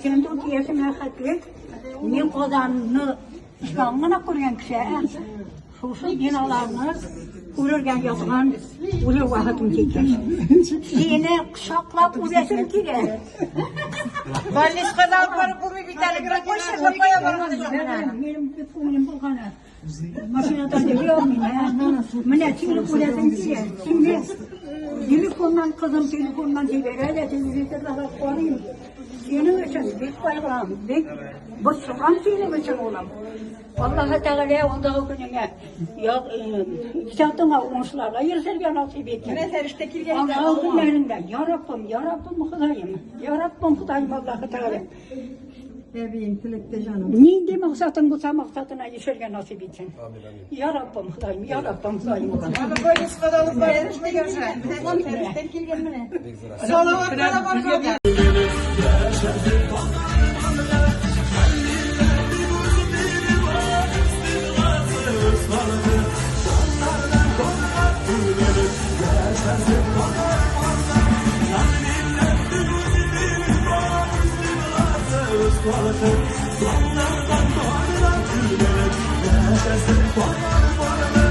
Sen tut yaşına hatlet. Ne kazanını İslam'ına kuruyan kişi. Şu binalarını kururken yapılan ulu vahidim çeker. Seni kuşaklap uğraşım ki de. Vallis kadar para bulmuyor bir tane bir koşa koyamam. Benim bir pulum bu kadar. Makineden geliyor mu ya? Mene şimdi uğraşım ki de. Şimdi telefondan kızım telefondan çevirer de televizyonda koyayım. Senin için bir bayram, bir bu sıram senin için olam. Allah Teala onda gününe ya kitaptığına uğraşlarla yerselge nasip etti. Ne terişte kirgen. Allah günlerinde ya Rabbim Hudayım. Ya Rabbim Hudayım Allah Teala. Bebeğim tilekte canım. Neydi maksatın bu maksatına yerselge nasip etsin. Ya Rabbim Hudayım, ya Rabbim Hudayım. Ama böyle skadalık var yarışma görüşen. Telefon terişte kirgen mi ne? Salavatlara bakalım. Sonlardan doğrular gülmeler, yaşasın koyar bana.